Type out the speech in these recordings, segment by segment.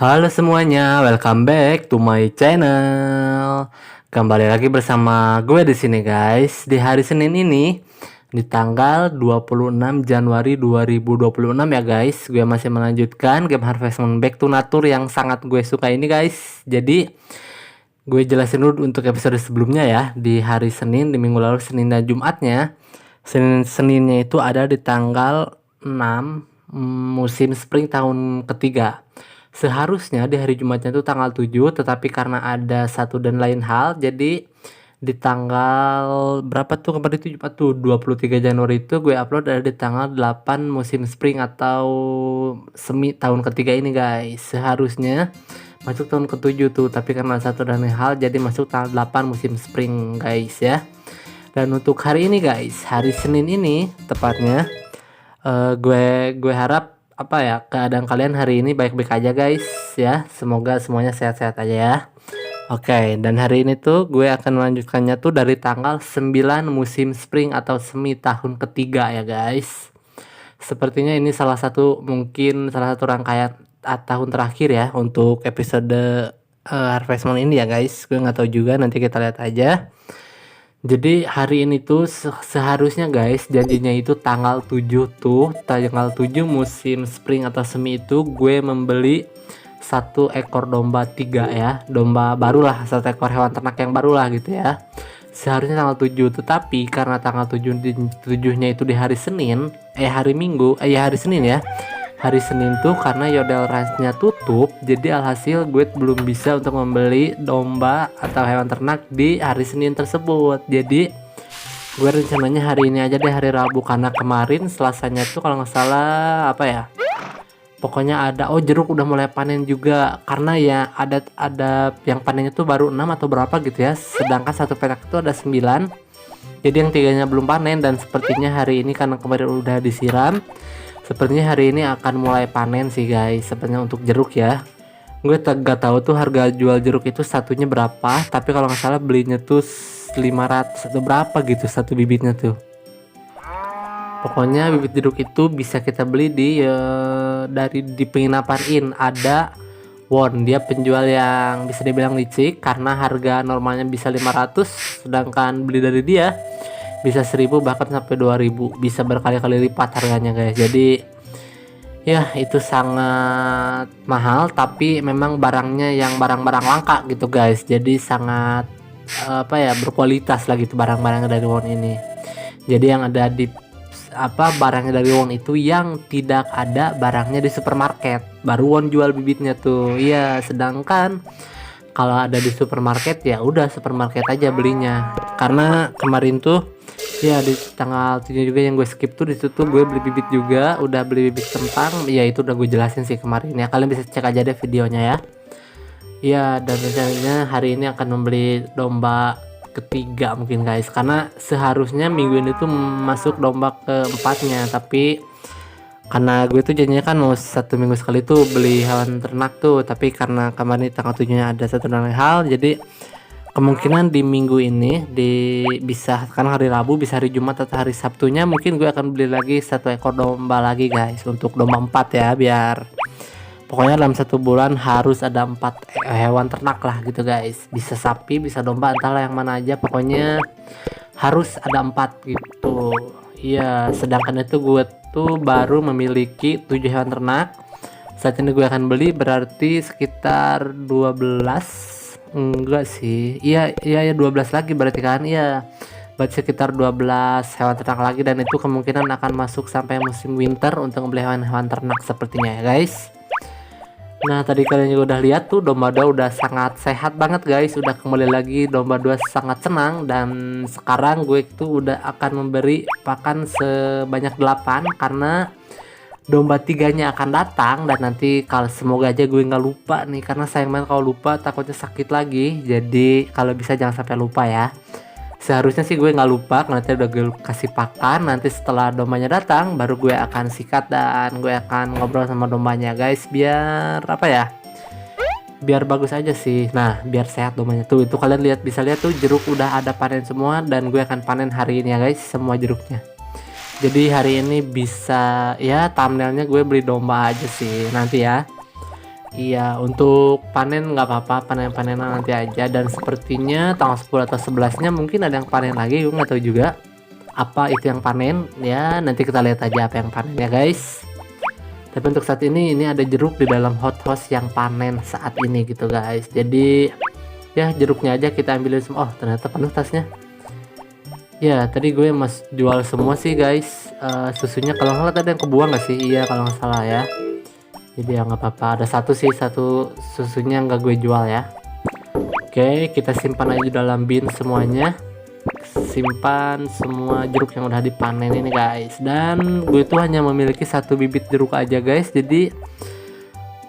Halo semuanya, welcome back to my channel. Kembali lagi bersama gue di sini guys. Di hari Senin ini, di tanggal 26 Januari 2026 ya guys, gue masih melanjutkan game Harvest Moon Back to Nature yang sangat gue suka ini guys. Jadi, gue jelasin dulu untuk episode sebelumnya ya. Di hari Senin, di minggu lalu Senin dan Jumatnya. Seninnya itu ada di tanggal 6 musim spring tahun ketiga. Seharusnya di hari Jumatnya itu tanggal 7, tetapi karena ada satu dan lain hal, jadi di tanggal berapa tuh kemarin itu Jumat tuh 23 Januari itu gue upload ada di tanggal 8 musim spring atau semi tahun ketiga ini guys. Seharusnya masuk tahun ke-7 tuh, tapi karena satu dan lain hal jadi masuk tanggal 8 musim spring guys ya. Dan untuk hari ini guys, hari Senin ini tepatnya, gue harap apa ya, keadaan kalian hari ini baik-baik aja guys ya. Semoga semuanya sehat-sehat aja ya. Oke, dan hari ini tuh gue akan melanjutkannya tuh dari tanggal 9 musim spring atau semi tahun ketiga ya guys. Sepertinya ini mungkin salah satu rangkaian tahun terakhir ya untuk episode Harvest Moon ini ya guys. Gue nggak tahu juga, nanti kita lihat aja. Jadi hari ini tuh seharusnya guys, janjinya itu tanggal 7 tuh, tanggal 7 musim spring atau semi itu gue membeli satu ekor domba 3 ya, domba barulah, satu ekor hewan ternak yang barulah gitu ya. Seharusnya tanggal 7, tetapi karena tanggal 7-nya itu di hari Senin, hari Minggu, ya hari Senin ya. Hari Senin tuh karena Yodel Ranch-nya tutup, jadi alhasil gue belum bisa untuk membeli domba atau hewan ternak di hari Senin tersebut. Jadi gue rencananya hari ini aja deh, hari Rabu, karena kemarin Selasanya tuh kalau nggak salah apa ya, pokoknya ada jeruk udah mulai panen juga, karena ya ada yang panennya tuh baru 6 atau berapa gitu ya, sedangkan satu petak itu ada 9. Jadi yang tiganya belum panen, dan sepertinya hari ini karena kemarin udah disiram, sepertinya hari ini akan mulai panen sih guys. Sepertinya untuk jeruk ya, gue gak tahu tuh harga jual jeruk itu satunya berapa, tapi kalau nggak salah belinya tuh 500 atau berapa gitu satu bibitnya tuh. Pokoknya bibit jeruk itu bisa kita beli di penginapan Inn. Ada Won, dia penjual yang bisa dibilang licik karena harga normalnya bisa 500, sedangkan beli dari dia bisa 1000 bahkan sampai 2000, bisa berkali-kali lipat harganya guys. Jadi ya itu sangat mahal, tapi memang barangnya yang barang-barang langka gitu guys. Jadi sangat berkualitas lah gitu barang-barang dari Won ini. Jadi yang ada di barangnya dari Won itu yang tidak ada barangnya di supermarket, baru Won jual bibitnya tuh. Iya, sedangkan kalau ada di supermarket ya udah supermarket aja belinya. Karena kemarin tuh ya di tanggal 7 juga yang gue skip tuh, di situ tuh gue beli bibit juga, udah beli bibit kentang. Ya itu udah gue jelasin sih kemarin ya, kalian bisa cek aja deh videonya ya. Ya, dan rencananya hari ini akan membeli domba ketiga mungkin guys, karena seharusnya minggu ini tuh masuk domba keempatnya, tapi karena gue tuh janjinya kan mau satu minggu sekali tuh beli hewan ternak tuh, tapi karena kemarin tanggal 7-nya ada satu dan lain hal, jadi kemungkinan di minggu ini bisa kan hari Rabu, bisa hari Jumat atau hari Sabtunya mungkin gue akan beli lagi satu ekor domba lagi guys, untuk domba 4 ya, biar pokoknya dalam satu bulan harus ada 4 hewan ternak lah gitu guys. Bisa sapi, bisa domba, entahlah yang mana aja, pokoknya harus ada 4 gitu. Iya, sedangkan itu gue tuh baru memiliki 7 hewan ternak. Saat ini gue akan beli berarti sekitar 12. Enggak sih. Iya 12 lagi berarti kan. Iya. Berarti sekitar 12 hewan ternak lagi, dan itu kemungkinan akan masuk sampai musim winter untuk membeli hewan-hewan ternak sepertinya ya guys. Nah, tadi kalian juga udah lihat tuh domba 2 udah sangat sehat banget guys, udah kembali lagi domba 2 sangat senang, dan sekarang gue itu udah akan memberi pakan sebanyak 8 karena domba 3-nya akan datang, dan nanti kalau semoga aja gue nggak lupa nih, karena sayang banget kalau lupa takutnya sakit lagi. Jadi kalau bisa jangan sampai lupa ya. Seharusnya sih gue nggak lupa, nanti udah gue kasih pakan. Nanti setelah dombanya datang baru gue akan sikat dan gue akan ngobrol sama dombanya guys, biar biar bagus aja sih. Nah, biar sehat dombanya tuh. Itu kalian bisa lihat tuh jeruk udah ada panen semua, dan gue akan panen hari ini ya guys semua jeruknya. Jadi hari ini bisa ya, thumbnailnya gue beli domba aja sih nanti ya. Iya, untuk panen nggak apa-apa, panen-panenan nanti aja. Dan sepertinya tanggal 10 atau 11-nya mungkin ada yang panen lagi, gue nggak tahu juga apa itu yang panen. Ya, nanti kita lihat aja apa yang panen ya guys. Tapi untuk saat ini ada jeruk di dalam hothouse yang panen saat ini gitu guys. Jadi ya jeruknya aja kita ambilin semua. Oh ternyata penuh tasnya. Ya tadi gue mas jual semua sih guys. Susunya kalau nggak salah tadi yang kebuang nggak sih? Iya kalau nggak salah ya. Jadi ya nggak apa-apa, ada satu susunya nggak gue jual ya. Oke, kita simpan aja dalam bin semuanya. Simpan semua jeruk yang udah dipanen ini guys. Dan gue tuh hanya memiliki satu bibit jeruk aja guys. Jadi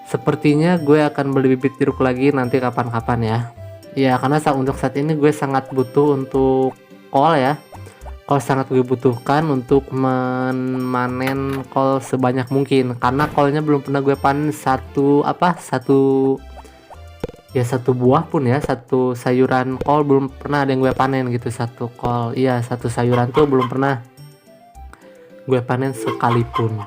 sepertinya gue akan beli bibit jeruk lagi nanti kapan-kapan ya. Ya karena untuk saat ini gue sangat butuh untuk kol ya. Kol sangat gue butuhkan untuk memanen kol sebanyak mungkin, karena kolnya belum pernah gue panen satu buah pun ya, satu sayuran kol belum pernah ada yang gue panen gitu. Satu kol, iya satu sayuran tuh belum pernah gue panen sekalipun.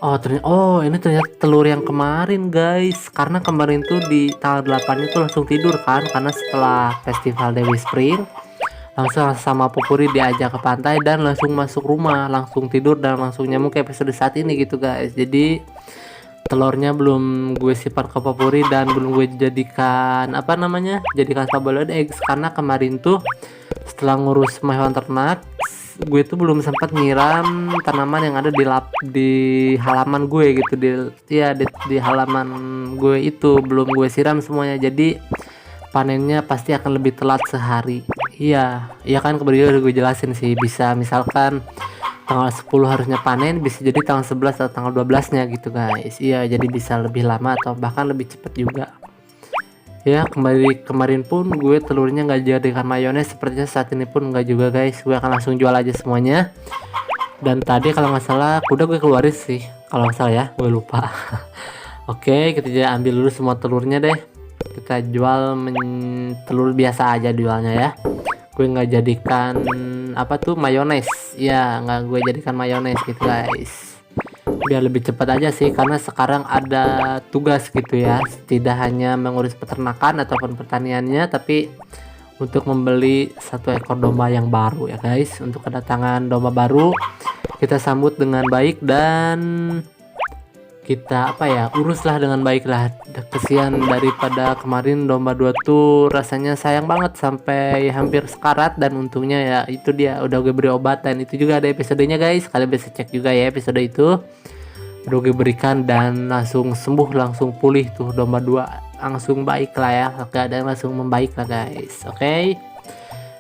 Ini ternyata telur yang kemarin guys, karena kemarin tuh di tanggal 8 itu langsung tidur kan, karena setelah festival Dewi Spring langsung sama Popuri diajak ke pantai dan langsung masuk rumah, langsung tidur dan langsung nyamuk ke episode saat ini gitu guys. Jadi telurnya belum gue simpan ke Popuri dan belum gue jadikan jadikan boiled eggs, karena kemarin tuh setelah ngurus hewan ternak gue tuh belum sempat nyiram tanaman yang ada di halaman gue gitu, di halaman gue itu belum gue siram semuanya. Jadi panennya pasti akan lebih telat sehari. Iya kan kemudian udah gue jelasin sih, bisa misalkan tanggal 10 harusnya panen, bisa jadi tanggal 11 atau tanggal 12 nya gitu guys. Iya jadi bisa lebih lama atau bahkan lebih cepat juga ya. Kemarin pun gue telurnya nggak jadikan mayones, sepertinya saat ini pun nggak juga guys. Gue akan langsung jual aja semuanya. Dan tadi kalau nggak salah kuda gue keluarin sih, kalau nggak salah ya, gue lupa. Oke, kita jadi ambil dulu semua telurnya deh, kita jual telur biasa aja jualnya ya. Gue nggak jadikan mayones ya, nggak gue jadikan mayones gitu guys, biar lebih cepat aja sih, karena sekarang ada tugas gitu ya, tidak hanya mengurus peternakan ataupun pertaniannya, tapi untuk membeli satu ekor domba yang baru ya guys. Untuk kedatangan domba baru kita sambut dengan baik dan kita uruslah dengan baik lah. Kesian daripada kemarin domba 2 tuh rasanya sayang banget sampai hampir sekarat, dan untungnya ya itu dia udah gue beri obat, dan itu juga ada episodenya guys, kalian bisa cek juga ya episode itu udah gue berikan dan langsung sembuh, langsung pulih tuh domba 2, langsung baik lah ya, keadaan langsung membaik lah guys. Oke.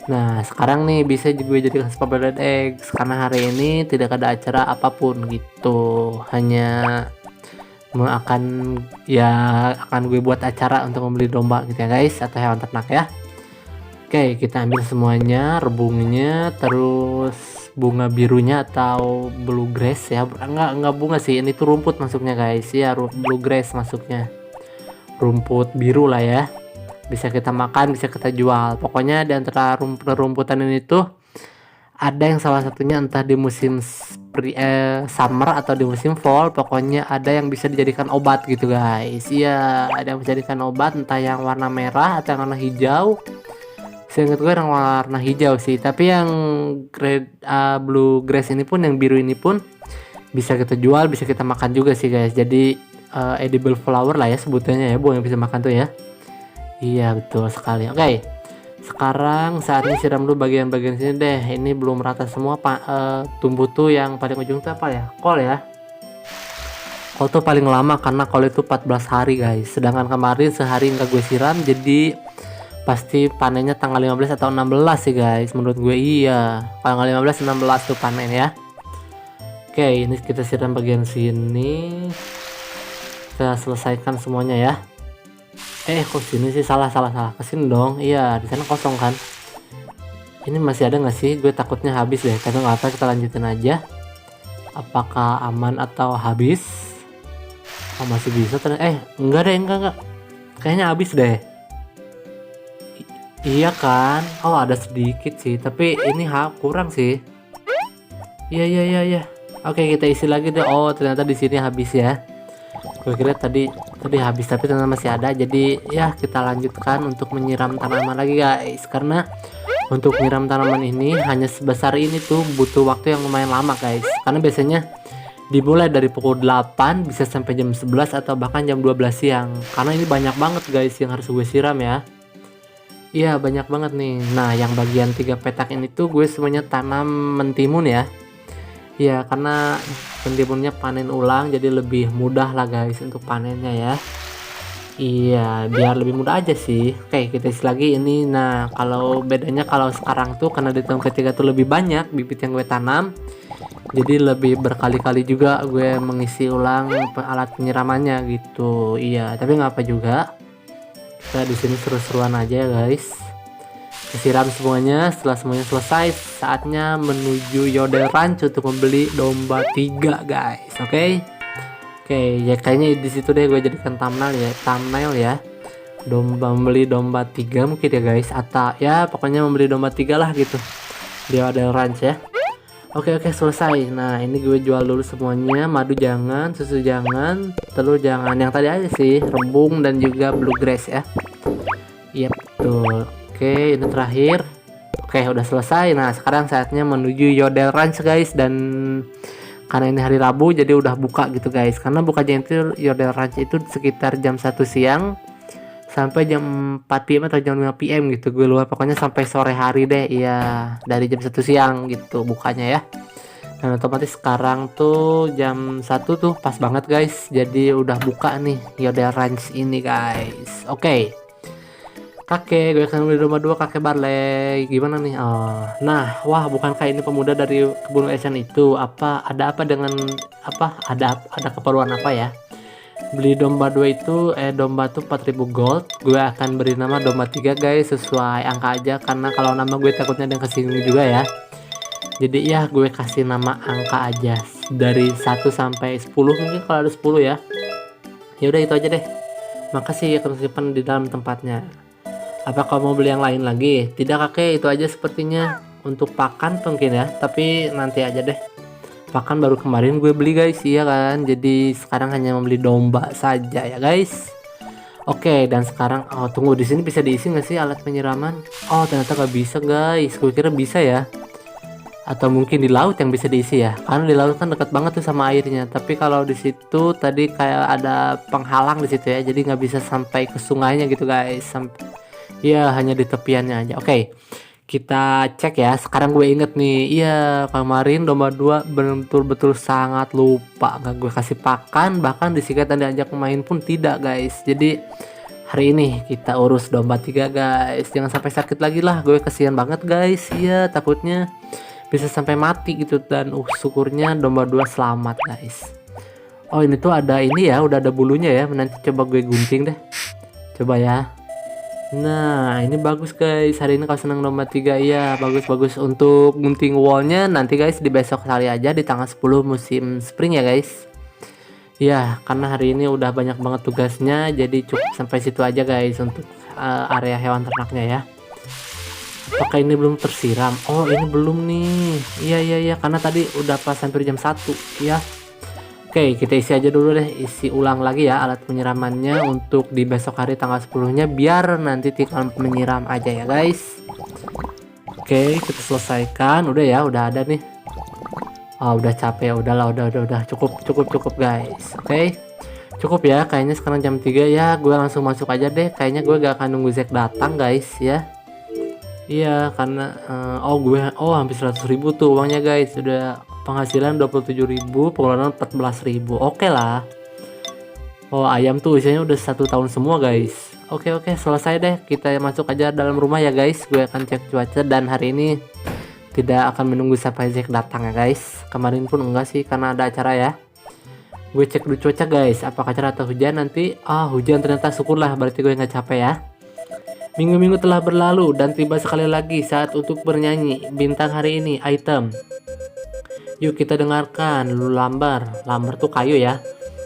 Nah sekarang nih bisa gue jadikan boiled eggs, karena hari ini tidak ada acara apapun gitu, hanya akan gue buat acara untuk membeli domba gitu ya guys, atau hewan ternak ya. Oke, kita ambil semuanya, rebungnya, terus bunga birunya atau bluegrass ya, enggak bunga sih, ini tuh rumput masuknya guys ya, bluegrass masuknya, rumput biru lah ya, bisa kita makan, bisa kita jual. Pokoknya di antara rumputan ini tuh ada yang salah satunya entah di musim summer atau di musim fall, pokoknya ada yang bisa dijadikan obat gitu guys. Iya ada yang bisa dijadikan obat, entah yang warna merah atau yang warna hijau. Seingat gue yang warna hijau sih, tapi yang blue grass ini pun, yang biru ini pun bisa kita jual, bisa kita makan juga sih guys. Jadi edible flower lah ya sebutannya ya, yang bisa makan tuh ya. Iya betul sekali. Oke. Sekarang saatnya siram dulu bagian-bagian sini deh. Ini belum rata semua tumbuh tuh yang paling ujung tuh kol ya. Kol tuh paling lama karena kol itu 14 hari guys. Sedangkan kemarin sehari nggak gue siram, jadi pasti panennya tanggal 15 atau 16 sih guys menurut gue. Iya tanggal 15-16 tuh panen ya. Oke, ini kita siram bagian sini, kita selesaikan semuanya ya. Kok sini sih, salah kesini dong. Iya di sana kosong kan, ini masih ada nggak sih? Gue takutnya habis deh, tapi nggak apa, kita lanjutin aja. Apakah aman atau habis? Masih bisa enggak deh, enggak kayaknya habis deh. Iya kan, ada sedikit sih, tapi ini kurang sih. Iya. Oke, kita isi lagi deh. Ternyata di sini habis ya. Gue kira tadi tadi habis, tapi ternyata masih ada. Jadi ya kita lanjutkan untuk menyiram tanaman lagi guys, karena untuk menyiram tanaman ini hanya sebesar ini tuh butuh waktu yang lumayan lama guys, karena biasanya dimulai dari pukul 8 bisa sampai jam 11 atau bahkan jam 12 siang, karena ini banyak banget guys yang harus gue siram ya. Iya banyak banget nih. Nah yang bagian 3 petak ini tuh gue semuanya tanam mentimun ya. Iya karena mentimunnya panen ulang, jadi lebih mudah lah guys untuk panennya ya. Iya biar lebih mudah aja sih. Oke kita isi lagi ini. Nah kalau bedanya kalau sekarang tuh karena di tahun ketiga tuh lebih banyak bibit yang gue tanam, jadi lebih berkali-kali juga gue mengisi ulang alat penyiramannya gitu. Iya tapi nggak apa juga, kita di sini seru-seruan aja ya guys. Siram semuanya. Setelah semuanya selesai, saatnya menuju Yodel Ranch untuk membeli domba 3 guys. Oke ya kayaknya di situ deh gue jadikan thumbnail ya. Membeli domba 3 mungkin ya guys, atau ya pokoknya membeli domba 3 lah gitu di Yodel Ranch ya. Oke selesai. Nah ini gue jual dulu semuanya. Madu jangan, susu jangan, telur jangan, yang tadi aja sih, rebung dan juga bluegrass ya. Iya betul. Oke ini terakhir. Oke udah selesai. Nah sekarang saatnya menuju Yodel Ranch guys, dan karena ini hari Rabu jadi udah buka gitu guys, karena bukanya itu Yodel Ranch itu sekitar jam 1 siang sampai jam 4 PM atau jam 5 PM gitu, gue lupa, pokoknya sampai sore hari deh. Iya dari jam 1 siang gitu bukanya ya. Dan otomatis sekarang tuh jam 1 tuh pas banget guys, jadi udah buka nih Yodel Ranch ini guys. Oke kakek, gue akan beli domba 2 kakek Barley. Gimana nih? Oh, nah, wah bukankah ini pemuda dari kebun Asian itu? Ada apa dengan ada keperluan apa ya? Beli domba 2 itu domba tuh 4.000 gold. Gue akan beri nama domba 3 guys, sesuai angka aja, karena kalau nama gue takutnya ada yang kesinggung juga ya. Jadi ya gue kasih nama angka aja, dari 1 sampai 10 mungkin kalau ada 10 ya. Ya udah itu aja deh. Makasih, akan simpan di dalam tempatnya. Apa kau mau beli yang lain lagi? Tidak kakek, itu aja sepertinya. Untuk pakan mungkin ya, tapi nanti aja deh. Pakan baru kemarin gue beli guys, iya kan. Jadi sekarang hanya membeli domba saja ya guys. Oke dan sekarang tunggu, di sini bisa diisi nggak sih alat penyiraman? Oh ternyata nggak bisa guys, gue kira bisa ya. Atau mungkin di laut yang bisa diisi ya, karena di laut kan dekat banget tuh sama airnya. Tapi kalau di situ tadi kayak ada penghalang di situ ya, jadi nggak bisa sampai ke sungainya gitu guys. Ya hanya di tepiannya aja. Oke kita cek ya. Sekarang gue inget nih, iya kemarin domba 2 betul-betul sangat lupa nggak gue kasih pakan, bahkan disikat dan diajak main pun tidak guys. Jadi hari ini kita urus domba 3 guys, jangan sampai sakit lagi lah, gue kasihan banget guys. Iya takutnya bisa sampai mati gitu, dan syukurnya domba 2 selamat guys. Oh ini tuh ada ini ya, udah ada bulunya ya, nanti coba gue gunting deh, coba ya. Nah ini bagus guys, hari ini kalau senang domba 3 ya bagus untuk gunting wallnya nanti guys, di besok hari aja di tanggal 10 musim spring ya guys. Ya karena hari ini udah banyak banget tugasnya, jadi cukup sampai situ aja guys untuk area hewan ternaknya ya. Apakah ini belum tersiram? Oh ini belum nih. Iya karena tadi udah pas hampir jam 1 ya. Oke kita isi aja dulu deh, isi ulang lagi ya alat penyiramannya untuk di besok hari tanggal 10-nya, biar nanti tinggal menyiram aja ya guys. Oke kita selesaikan, udah ya, udah ada nih. Oh udah capek ya, udahlah, udah cukup guys. Oke cukup ya, kayaknya sekarang jam 3 ya, gue langsung masuk aja deh. Kayaknya gue gak akan nunggu Zack datang guys ya. Iya karena hampir 100.000 tuh uangnya guys, udah penghasilan 27.000, pengeluaran 14.000. Oke lah. Oh ayam tuh usianya udah 1 tahun semua guys. Oke selesai deh, kita masuk aja dalam rumah ya guys. Gue akan cek cuaca, dan hari ini tidak akan menunggu sampai Zack datang ya guys. Kemarin pun enggak sih karena ada acara ya. Gue cek dulu cuaca guys, apakah cerah atau hujan nanti. Hujan ternyata, syukurlah, berarti gue nggak capek ya. Minggu-minggu telah berlalu dan tiba sekali lagi saat untuk bernyanyi. Bintang hari ini item. Yuk kita dengarkan lumber. Lumber tuh kayu ya.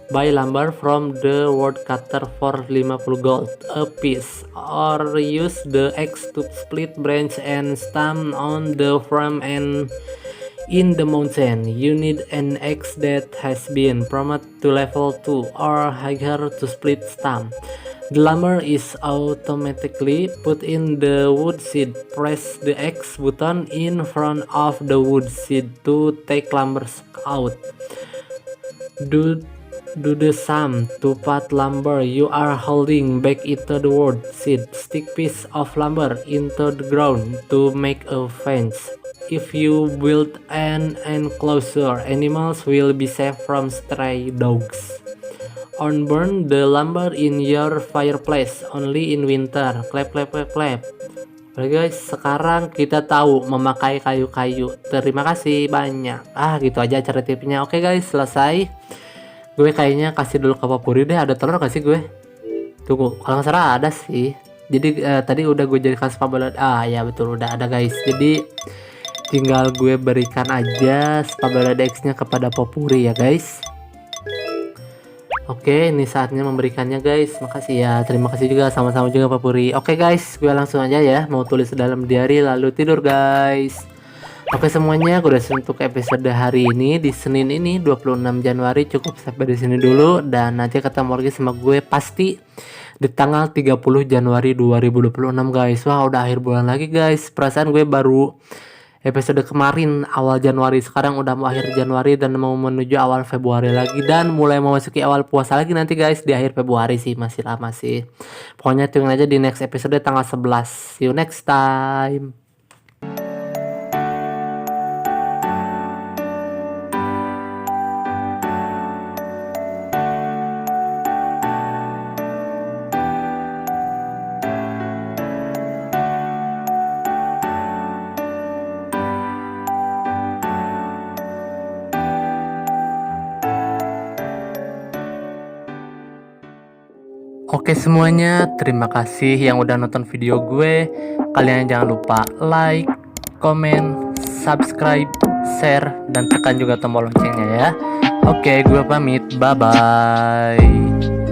Buy lumber from the woodcutter for 50 gold a piece, or use the axe to split branch and stamp on the frame and In the mountain, you need an axe that has been promoted to level 2 or higher to split stump. The lumber is automatically put in the wood shed. Press the X button in front of the wood shed to take lumber out. Do the sum to put lumber you are holding back into the wood shed. Stick piece of lumber into the ground to make a fence. If you build an enclosure, animals will be safe from stray dogs. Burn the lumber in your fireplace only in winter. Clap clap clap clap. Oke guys, sekarang kita tahu memakai kayu-kayu. Terima kasih banyak. Gitu aja cara tipnya. Oke guys, selesai. Gue kayaknya kasih dulu ke Papuri deh. Ada telur gak sih gue? Tunggu, kalau nggak salah ada sih. Jadi tadi udah gue jadikan spabelot. Ya betul, udah ada guys. Jadi tinggal gue berikan aja spabelot X-nya kepada Papuri ya guys. Oke, ini saatnya memberikannya guys. Makasih ya, terima kasih juga, sama-sama juga Pak Puri. Oke guys, gue langsung aja ya, mau tulis dalam diary lalu tidur guys. Oke semuanya, gue udah untuk episode hari ini di Senin ini 26 Januari cukup sampai di sini dulu, dan nanti ketemu lagi sama gue pasti di tanggal 30 Januari 2026 guys. Wah, udah akhir bulan lagi guys. Perasaan gue baru episode kemarin awal Januari, sekarang udah mau akhir Januari dan mau menuju awal Februari lagi, dan mulai memasuki awal puasa lagi nanti guys di akhir Februari sih, masih lama sih. Pokoknya tunggu aja di next episode tanggal 11. See you next time. Oke semuanya, terima kasih yang udah nonton video gue. Kalian jangan lupa like, komen, subscribe, share, dan tekan juga tombol loncengnya ya. Oke, gue pamit. Bye-bye.